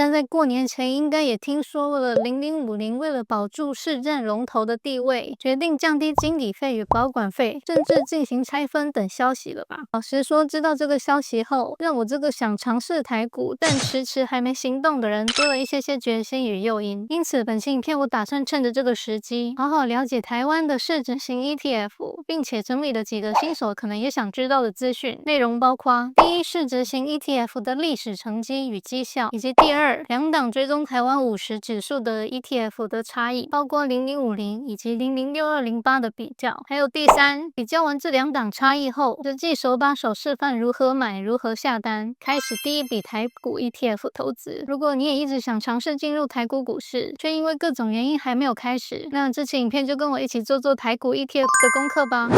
家在过年前应该也听说了0050为了保住市占龙头的地位，决定降低经理费与保管费，甚至进行拆分等消息了吧？老实说，知道这个消息后，让我这个想尝试台股但迟迟还没行动的人多了一些决心与诱因。因此，本期影片我打算趁着这个时机，好好了解台湾的市值型 ETF， 并且整理了几个新手可能也想知道的资讯，内容包括第一，市值型 ETF 的历史成绩与绩效，以及第二，两档追踪台湾50指数的 ETF 的差异，包括0050以及006208的比较，还有第三，比较完这两档差异后，实际手把手示范如何买、如何下单，开始第一笔台股 ETF 投资。如果你也一直想尝试进入台股股市，却因为各种原因还没有开始，那这期影片就跟我一起做台股 ETF 的功课吧。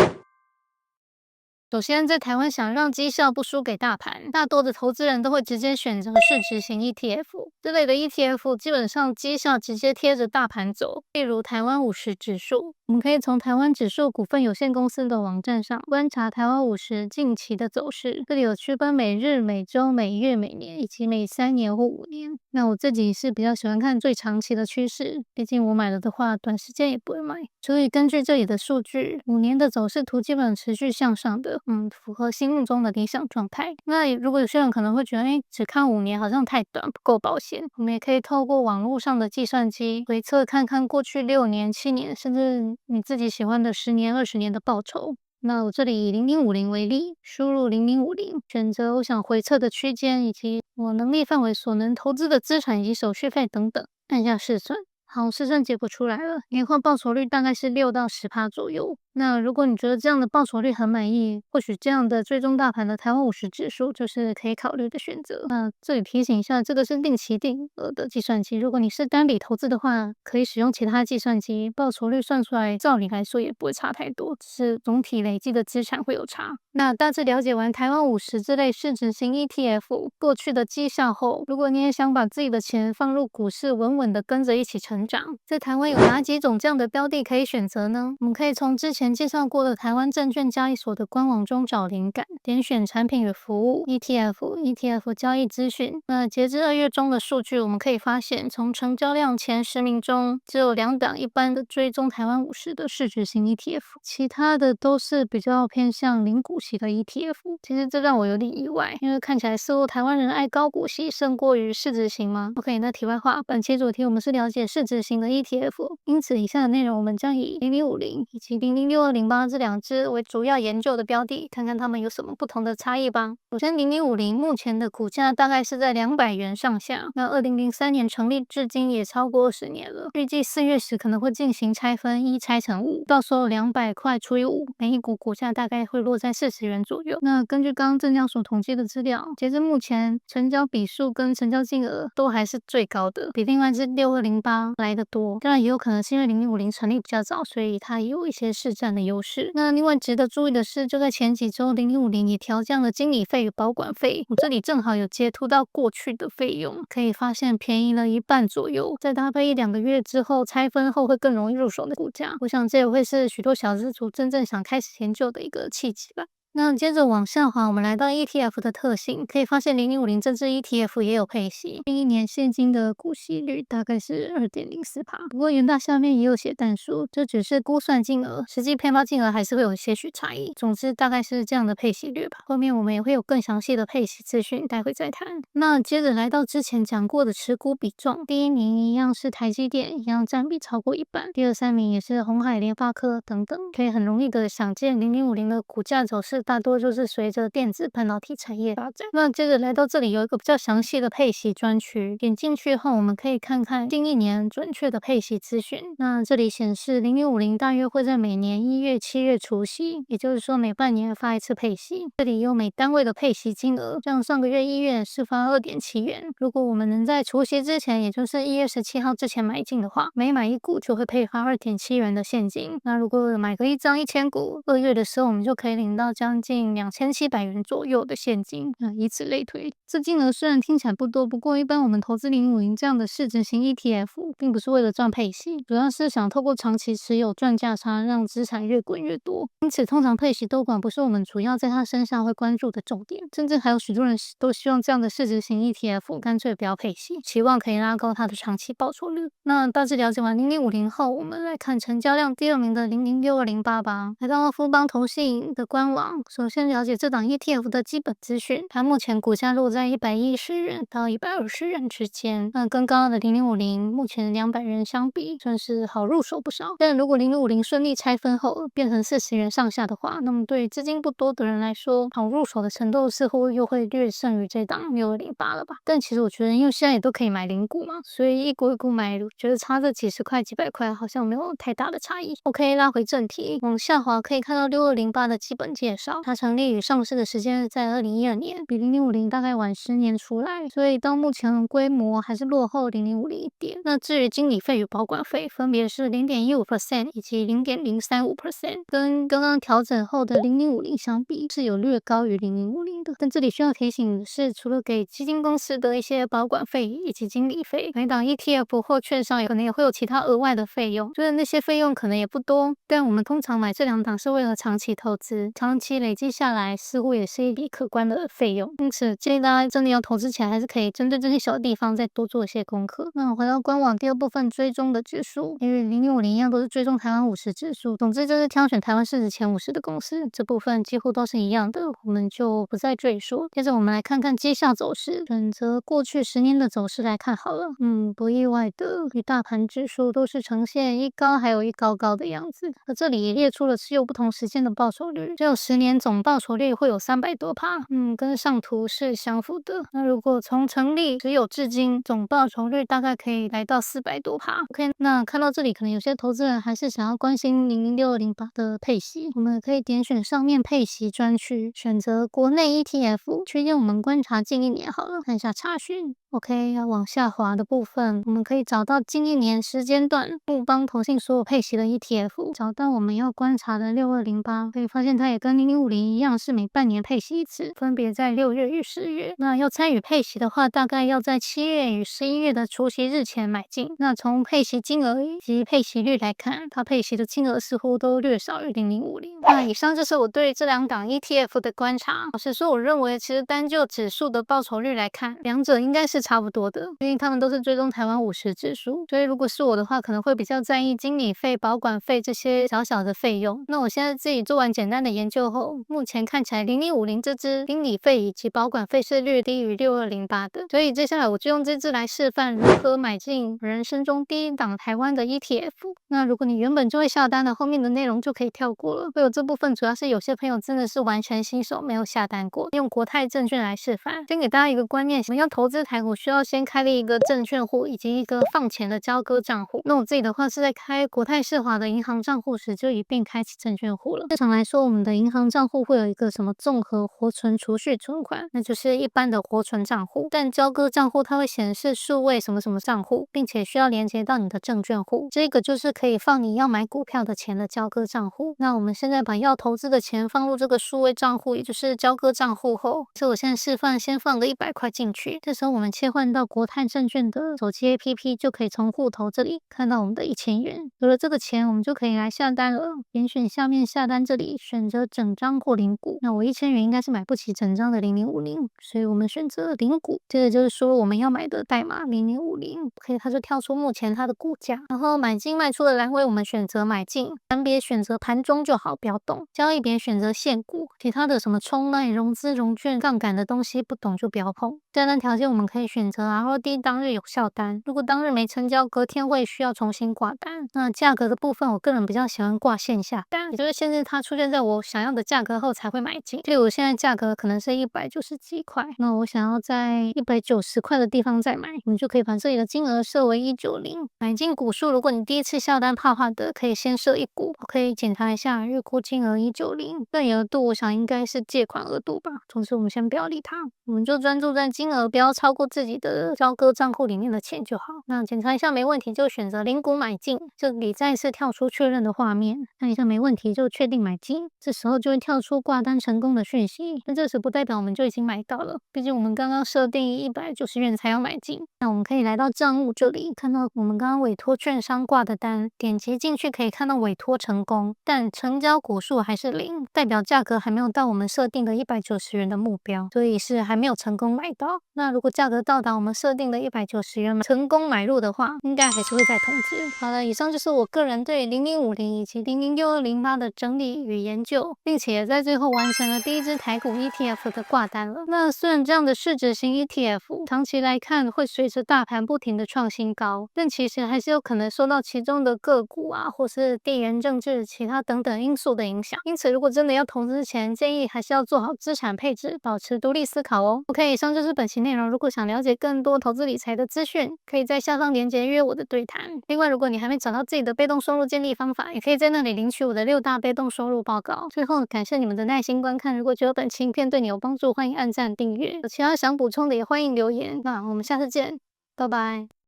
首先，在台湾想让绩效不输给大盘，大多的投资人都会直接选择市值型 ETF。这类的 ETF 基本上绩效直接贴着大盘走，例如台湾50指数。我们可以从台湾指数股份有限公司的网站上观察台湾50近期的走势，这里有区分每日、每周、每月、每年以及每3年或5年。那我自己是比较喜欢看最长期的趋势，毕竟我买了的话，短时间也不会买。所以根据这里的数据，5年的走势图基本持续向上的，符合心目中的理想状态。那如果有些人可能会觉得，只看5年好像太短，不够保险。我们也可以透过网络上的计算机回测看看过去6年、7年，甚至你自己喜欢的10年、20年的报酬。那我这里以0050为例，输入0050，选择我想回测的区间，以及我能力范围所能投资的资产以及手续费等等，按下试算。好，试算结果出来了，年化报酬率大概是6到10%左右。那如果你觉得这样的报酬率很满意，或许这样的追踪大盘的台湾50指数就是可以考虑的选择。那这里提醒一下，这个是定期定额的计算机，如果你是单笔投资的话，可以使用其他计算机，报酬率算出来照理来说也不会差太多，只是总体累积的资产会有差。那大致了解完台湾50这类市值型 ETF 过去的绩效后，如果你也想把自己的钱放入股市，稳稳的跟着一起成长，在台湾有哪几种这样的标的可以选择呢？我们可以从之前介绍过的台湾证券交易所的官网中找灵感，点选产品与服务 ETF 交易资讯。那截至2月中的数据，我们可以发现，从成交量前10名中，只有2档一般的追踪台湾50的市值型 ETF， 其他的都是比较偏向零股息的 ETF。其实这让我有点意外，因为看起来似乎台湾人爱高股息胜过于市值型吗 ？OK， 那题外话，本期主题我们是了解市值型的 ETF， 因此以下的内容我们将以0050以及006208这2支为主要研究的标的，看看它们有什么不同的差异吧。首先0050目前的股价大概是在200元上下，那2003年成立至今也超过20年了，预计4月时可能会进行拆分，1拆成5，到时候200块除以5，每一股股价大概会落在40元左右。那根据刚刚证交所统计的资料，截至目前成交笔数跟成交金额都还是最高的，比另外支6208来得多。当然也有可能是因为0050成立比较早，所以它也有一些市占的优势。那另外值得注意的是，就在前几周0050也调降了经理费与保管费，我这里正好有截图到过去的费用，可以发现便宜了1半左右。再搭配1-2个月之后拆分后会更容易入手的股价，我想这也会是许多小资族真正想开始研究的一个契机吧。那接着往下滑，我们来到 ETF 的特性，可以发现0050这支 ETF 也有配息，近1年现金的股息率大概是 2.04%。不过元大下面也有写但书，这只是估算金额，实际配发金额还是会有些许差异。总之大概是这样的配息率吧。后面我们也会有更详细的配息资讯，待会再谈。那接着来到之前讲过的持股比重，第1名一样是台积电，一样占比超过1半，第2、3名也是鸿海、联发科等等，可以很容易的想见0050的股价走势大多就是随着电子半导体产业发展。那接着来到这里有一个比较详细的配息专区，点进去后我们可以看看近1年准确的配息资讯。那这里显示0050大约会在每年1月、7月除息，也就是说每半年发一次配息。这里有每单位的配息金额，像上个月1月是发2.7元。如果我们能在除息之前，也就是1月17号之前买进的话，每买1股就会配发2.7元的现金。那如果买个1张1000股，2月的时候我们就可以领到将将近2700元左右的现金，以此类推。这金额虽然听起来不多，不过一般我们投资0050这样的市值型 ETF， 并不是为了赚配息，主要是想透过长期持有赚价差，让资产越滚越多。因此，通常配息多寡不是我们主要在它身上会关注的重点，甚至还有许多人都希望这样的市值型 ETF 干脆不要配息，期望可以拉高它的长期报酬率。那大致了解完0050后，我们来看成交量第2名的006208吧。来到富邦投信的官网，首先了解这档 ETF 的基本资讯，它目前股价落在110元到120元之间，那跟刚刚的0050目前200元相比，算是好入手不少。但如果0050顺利拆分后变成40元上下的话，那么对资金不多的人来说，好入手的程度似乎又会略胜于这档6208了吧。但其实我觉得，因为现在也都可以买零股嘛，所以一股一股买，我觉得差这几十块几百块好像没有太大的差异。OK， 拉回正题，往下滑可以看到6208的基本介绍，它成立与上市的时间是在2012年，比0050大概晚10年出来，所以到目前规模还是落后0050一点。那至于经理费与保管费，分别是 0.15% 以及 0.035%， 跟刚刚调整后的0050相比，是有略高于0050的。但这里需要提醒的是，除了给基金公司的一些保管费以及经理费，每档 ETF 或券商可能也会有其他额外的费用，就是那些费用可能也不多，但我们通常买这2档是为了长期投资，长期累积下来似乎也是一笔可观的费用。因此建议大家真的要投资起来，还是可以针对这些小地方再多做一些功课。那回到官网第2部分追踪的指数，因为0050一样都是追踪台湾50指数，总之就是挑选台湾市值前50的公司，这部分几乎都是一样的，我们就不再赘述。接着我们来看看绩效走势，选择过去10年的走势来看好了。不意外的，与大盘指数都是呈现一高还有一高高的样子。而这里也列出了持有不同时间的报酬率，只有10年总报酬率会有300多%，跟上图是相符的。那如果从成立持有至今，总报酬率大概可以来到400多%。OK， 那看到这里，可能有些投资人还是想要关心006208的配息，我们可以点选上面配息专区，选择国内 ETF， 确定我们观察近1年好了，看一下查询。OK， 要往下滑的部分，我们可以找到近1年时间段富邦投信所有配息的 ETF， 找到我们要观察的6208，可以发现它也跟0050一样，是每半年配息一次，分别在6月与10月。那要参与配息的话，大概要在7月与11月的除息日前买进。那从配息金额以及配息率来看，它配息的金额似乎都略少于0050。那以上就是我对这2档 ETF 的观察。老实说，我认为其实单就指数的报酬率来看，两者应该是差不多的，因为他们都是追踪台湾50指数，所以如果是我的话，可能会比较在意经理费、保管费这些小小的费用。那我现在自己做完简单的研究后，目前看起来0050这支经理费以及保管费是略低于6208的，所以接下来我就用这支来示范如何买进人生中第一档台湾的 ETF。那如果你原本就会下单的，后面的内容就可以跳过了。会有这部分主要是有些朋友真的是完全新手，没有下单过，用国泰证券来示范。先给大家一个观念，我们要投资台股需要先开立一个证券户以及一个放钱的交割账户。那我自己的话是在开国泰世华的银行账户时就一并开启证券户了。正常来说，我们的银行账户会有一个什么综合活存储蓄存款，那就是一般的活存账户，但交割账户它会显示数位什么什么账户，并且需要连接到你的证券户，这个就是可以放你要买股票的钱的交割账户。那我们现在把要投资的钱放入这个数位账户，也就是交割账户后，所以我现在示范先放个100块进去，这时候我们切换到国泰证券的手机 APP， 就可以从户头这里看到我们的1000元。有了这个钱，我们就可以来下单了。点选下面下单这里，选择整张或零股。那我1000元应该是买不起整张的0050，所以我们选择零股。接着就是说我们要买的代码0050，可以它就跳出目前它的股价，然后买进卖出的栏位我们选择买进，盘别选择盘中就好，不要动。交易别选择现股，其他的什么冲卖、融资、融券、杠杆的东西不懂就不要碰。下单条件我们可以选择 ROD 当日有效单，如果当日没成交，隔天会需要重新挂单。那价格的部分，我个人比较喜欢挂线下单，也就是限制它出现在我想要的价格后才会买进。例如现在价格可能是190几块，那我想要在190块的地方再买，我们就可以把这里的金额设为190。买进股数，如果你第一次下单怕花的，可以先设1股，我可以检查一下预估金额190，对应额度我想应该是借款额度吧。总之我们先不要理它，我们就专注在金额不要超过自己的交割账户里面的钱就好。那检查一下没问题就选择零股买进，这里再次跳出确认的画面，看一下没问题就确定买进，这时候就会跳出挂单成功的讯息，那这时不代表我们就已经买到了，毕竟我们刚刚设定190元才要买进。那我们可以来到账务这里，看到我们刚刚委托券商挂的单，点击进去可以看到委托成功，但成交股数还是0，代表价格还没有到我们设定的190元的目标，所以是还没有成功买到。那如果价格到达我们设定的190元成功买入的话，应该还是会再通知。好了，以上就是我个人对0050以及006208的整理与研究，并且也在最后完成了第一支台股 ETF 的挂单了。那虽然这样的市值型 ETF 长期来看会随着大盘不停的创新高，但其实还是有可能受到其中的个股啊，或是地缘政治其他等等因素的影响。因此如果真的要投资前，建议还是要做好资产配置，保持独立思考哦。OK， 以上就是本期内容。如果想了解更多投资理财的资讯，可以在下方链接约我的对谈。另外，如果你还没找到自己的被动收入建立方法，也可以在那里领取我的6大被动收入报告。最后，感谢你们的耐心观看。如果觉得本期影片对你有帮助，欢迎按赞订阅。有其他想补充的也欢迎留言。那我们下次见，拜拜。